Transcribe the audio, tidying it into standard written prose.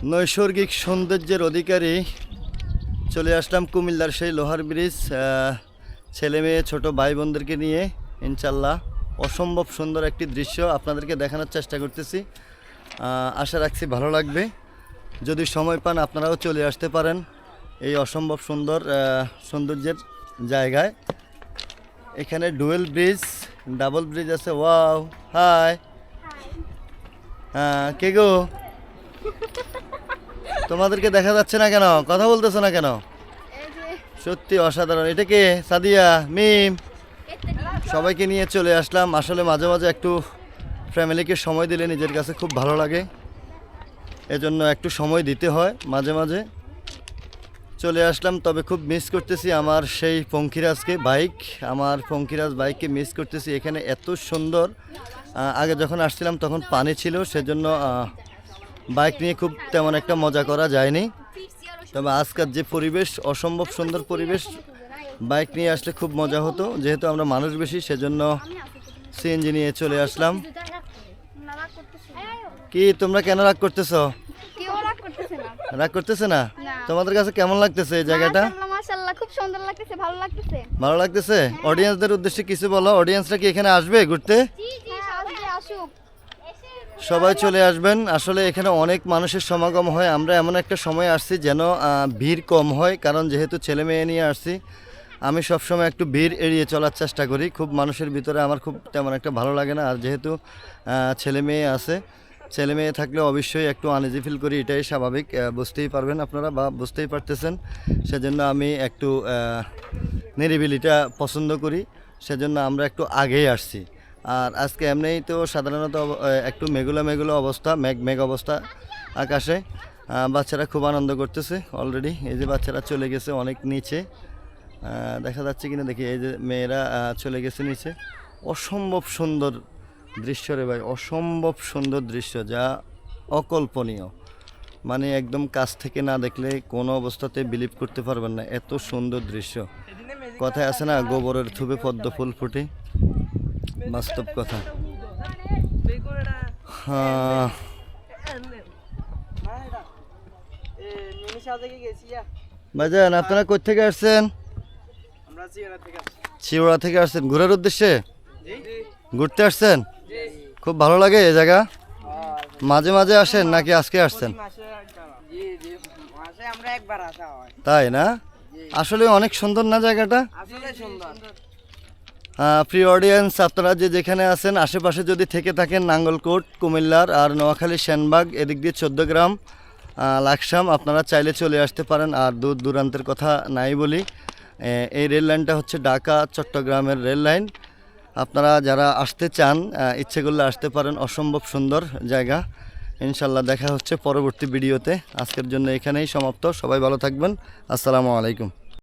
নৈসর্গিক সৌন্দর্যের অধিকারী চলে আসলাম কুমিল্লার সেই লোহার ব্রিজ। ছেলে মেয়ে ছোট ভাই বোনদেরকে নিয়ে ইনশাল্লাহ অসম্ভব সুন্দর একটি দৃশ্য আপনাদেরকে দেখানোর চেষ্টা করতেছি। আশা রাখছি ভালো লাগবে। যদি সময় পান আপনারাও চলে আসতে পারেন এই অসম্ভব সুন্দর সৌন্দর্যের জায়গায়। এখানে ডুয়েল ব্রিজ, ডাবল ব্রিজ আছে। Wow, hi. কে গো? তোমাদেরকে দেখা যাচ্ছে না কেন? কথা বলতেছো না কেন? সত্যি অসাধারণ। এটা কে? সাদিয়া, মিম, সবাইকে নিয়ে চলে আসলাম। আসলে মাঝে মাঝে একটু ফ্যামিলিকে সময় দিলে নিজের কাছে খুব ভালো লাগে, এজন্য একটু সময় দিতে হয় মাঝে মাঝে। চলে আসলাম, তবে খুব মিস করতেছি আমার সেই পঙ্খিরাজকে, আমার পঙ্খিরাজ বাইককে মিস করতেছি। এখানে এত সুন্দর, আগে যখন আসছিলাম তখন পানি ছিল, সেজন্য বাইক নিয়ে খুব তেমন একটা মজা করা যায়নি। তবে আজকের যে পরিবেশ, অসম্ভব সুন্দর পরিবেশ, বাইক নিয়ে আসলে খুব মজা হতো। যেহেতু আমরা মানুষ বেশি, সেজন্য সিএনজি নিয়ে চলে আসলাম। কি তোমরা কেন রাগ করতেছো? রাগ করতেছে না? তোমাদের কাছে কেমন লাগতেছে এই জায়গাটা? মাশাআল্লাহ, খুব সুন্দর লাগতেছে, ভালো লাগতেছে। ভালো লাগতেছে। অডিয়েন্সদের উদ্দেশ্যে কিছু বলো। অডিয়েন্সরা কি এখানে আসবে ঘুরতে? আসুক, সবাই চলে আসবেন। আসলে এখানে অনেক মানুষের সমাগম হয়। আমরা এমন একটা সময় আসছি যেন ভিড় কম হয়, কারণ যেহেতু ছেলে মেয়ে নিয়ে আসছি, আমি সবসময় একটু ভিড় এড়িয়ে চলার চেষ্টা করি। খুব মানুষের ভিতরে আমার খুব তেমন একটা ভালো লাগে না। আর যেহেতু ছেলে মেয়ে আছে, ছেলে মেয়ে থাকলে অবশ্যই একটু আনইজি ফিল করি, এটাই স্বাভাবিক। বুঝতেই পারবেন আপনারা, বা বুঝতেই পারতেছেন। সেজন্য আমি একটু নিরিবিলিটা পছন্দ করি, সেজন্য আমরা একটু আগেই আসছি। আর আজকে এমনিই তো সাধারণত একটু মেঘলা অবস্থা, মেঘ অবস্থা আকাশে। বাচ্চারা খুব আনন্দ করতেছে অলরেডি। এই যে বাচ্চারা চলে গেছে অনেক নিচে, দেখা যাচ্ছে কিনা দেখি। এই যে মেয়েরা চলে গেছে নিচে। অসম্ভব সুন্দর দৃশ্য রে ভাই, অসম্ভব সুন্দর দৃশ্য, যা অকল্পনীয়। মানে একদম কাছ থেকে না দেখলে কোনো অবস্থাতে বিলিভ করতে পারবেন না, এত সুন্দর দৃশ্য। কথায় আছে না, গোবরের থুবে পদ্ম ফুল ফুটে, বাস্তব কথা। ভাইজান, আপনারা কোথা থেকে আসছেন? চিওড়া থেকে আসছেন ঘোরার উদ্দেশ্যে? ঘুরতে আসছেন? খুব ভালো লাগে এই জায়গা? মাঝে মাঝে আসেন নাকি আজকে আসছেন? তাই না? আসলে অনেক সুন্দর না জায়গাটা? প্রিয় অডিয়েন্স, আপনারা যে যেখানে আছেন আশেপাশে যদি থেকে থাকেন, নাঙ্গলকোট, কুমিল্লার আর নোয়াখালী, সেনবাগ, এদিক দিয়ে 14 গ্রাম, লাকসাম, আপনারা চাইলে চলে আসতে পারেন। আর দূর দূরান্তের কথা নাই বলি, এই রেল লাইনটা হচ্ছে ঢাকা চট্টগ্রামের রেল লাইন। আপনারা যারা আসতে চান, ইচ্ছে করলে আসতে পারেন। অসম্ভব সুন্দর জায়গা। ইনশাল্লাহ দেখা হচ্ছে পরবর্তী ভিডিওতে। আজকের জন্য এখানেই সমাপ্ত। সবাই ভালো থাকবেন। আসসালামু আলাইকুম।